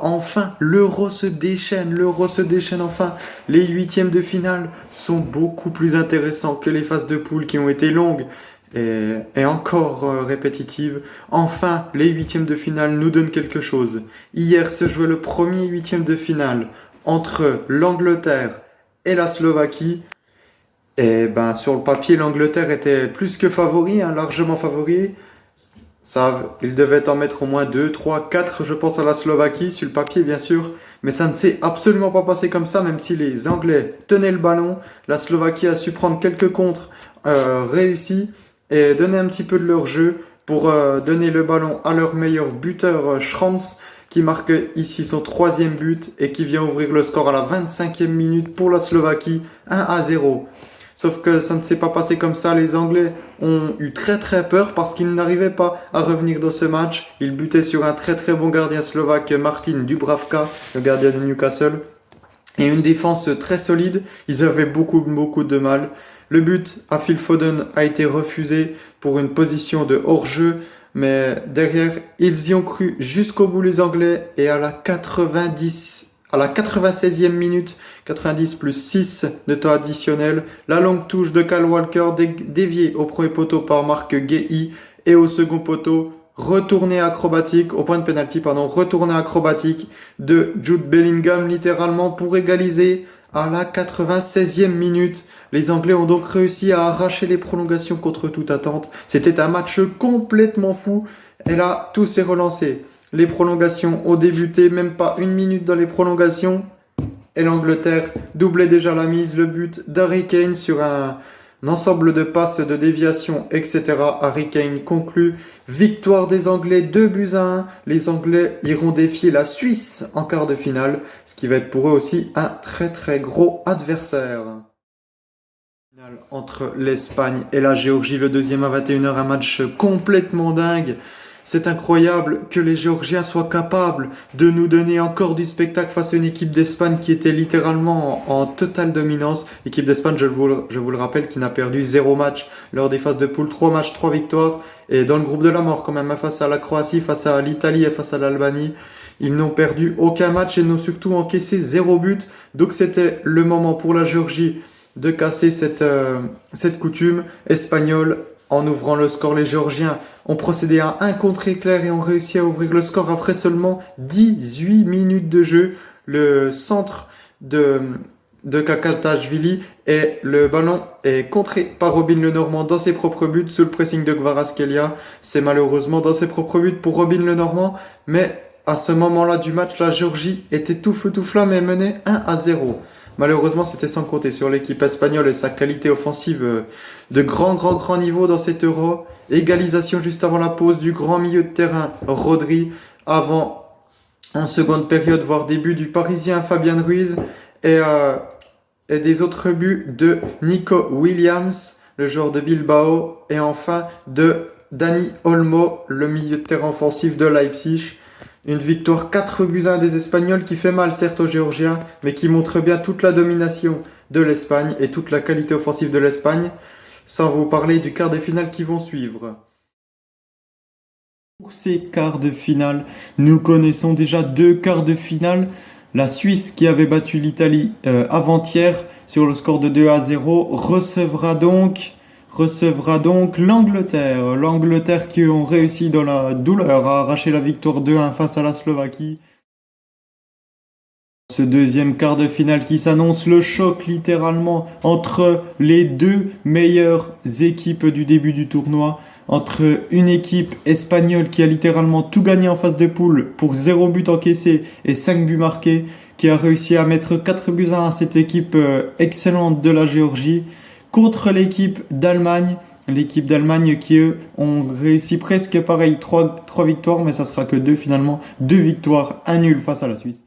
enfin, l'Euro se déchaîne, enfin. Les huitièmes de finale sont beaucoup plus intéressants que les phases de poule qui ont été longues et encore répétitives. Enfin, les huitièmes de finale nous donnent quelque chose. Hier se jouait le premier huitième de finale entre l'Angleterre et la Slovaquie. Et ben, sur le papier, l'Angleterre était plus que favori, hein, largement favori. Il devait en mettre au moins 2, 3, 4, je pense, à la Slovaquie, sur le papier, bien sûr. Mais ça ne s'est absolument pas passé comme ça, même si les Anglais tenaient le ballon. La Slovaquie a su prendre quelques contres réussis et donner un petit peu de leur jeu pour donner le ballon à leur meilleur buteur, Schranz, qui marque ici son troisième but et qui vient ouvrir le score à la 25e minute pour la Slovaquie, 1-0. Sauf que ça ne s'est pas passé comme ça. Les Anglais ont eu très très peur parce qu'ils n'arrivaient pas à revenir dans ce match. Ils butaient sur un très très bon gardien slovaque, Martin Dubravka, le gardien de Newcastle. Et une défense très solide. Ils avaient beaucoup de mal. Le but à Phil Foden a été refusé pour une position de hors-jeu. Mais derrière, ils y ont cru jusqu'au bout, les Anglais. Et à la 96e minute, 90 plus 6 de temps additionnel, la longue touche de Kyle Walker déviée au premier poteau par Marc Guéhi et au second poteau retourné acrobatique, au point de pénalty, retourné acrobatique de Jude Bellingham littéralement pour égaliser à la 96e minute. Les Anglais ont donc réussi à arracher les prolongations contre toute attente. C'était un match complètement fou et là tout s'est relancé. Les prolongations ont débuté, même pas une minute dans les prolongations. Et l'Angleterre doublait déjà la mise. Le but d'Harry Kane sur un ensemble de passes, de déviations, etc. Harry Kane conclut. Victoire des Anglais, 2-1. Les Anglais iront défier la Suisse en quart de finale, ce qui va être pour eux aussi un très très gros adversaire. Entre l'Espagne et la Géorgie, le deuxième à 21h, un match complètement dingue. C'est incroyable que les Géorgiens soient capables de nous donner encore du spectacle face à une équipe d'Espagne qui était littéralement en totale dominance. L'équipe d'Espagne, je vous le rappelle, qui n'a perdu 0 match lors des phases de poule, 3 matchs, 3 victoires. Et dans le groupe de la mort quand même, face à la Croatie, face à l'Italie et face à l'Albanie. Ils n'ont perdu aucun match et n'ont surtout encaissé 0 but. Donc c'était le moment pour la Géorgie de casser cette coutume espagnole. En ouvrant le score, les Géorgiens ont procédé à un contre-éclair et ont réussi à ouvrir le score après seulement 18 minutes de jeu. Le centre de Kakatashvili et le ballon est contré par Robin Lenormand dans ses propres buts sous le pressing de Kvaratskhelia. C'est malheureusement dans ses propres buts pour Robin Lenormand, mais à ce moment-là du match, la Géorgie était tout feu tout flamme et menait 1-0. Malheureusement, c'était sans compter sur l'équipe espagnole et sa qualité offensive de grand niveau dans cet Euro. Égalisation juste avant la pause du grand milieu de terrain Rodri, avant en seconde période, voire début du Parisien Fabian Ruiz et des autres buts de Nico Williams, le joueur de Bilbao, et enfin de Dani Olmo, le milieu de terrain offensif de Leipzig. Une victoire 4-1 des Espagnols qui fait mal certes aux Géorgiens, mais qui montre bien toute la domination de l'Espagne et toute la qualité offensive de l'Espagne, sans vous parler du quart de finale qui vont suivre. Pour ces quarts de finale, nous connaissons déjà 2 quarts de finale. La Suisse, qui avait battu l'Italie avant-hier sur le score de 2-0, recevra donc l'Angleterre. L'Angleterre qui ont réussi dans la douleur à arracher la victoire 2-1 face à la Slovaquie. Ce deuxième quart de finale qui s'annonce, le choc littéralement entre les deux meilleures équipes du début du tournoi. Entre une équipe espagnole qui a littéralement tout gagné en phase de poule pour 0 but encaissé et 5 buts marqués, qui a réussi à mettre 4-1 à cette équipe excellente de la Géorgie, contre l'équipe d'Allemagne qui eux ont réussi presque pareil, 3 victoires, mais ça sera que 2 finalement, 2 victoires, 1 nul face à la Suisse.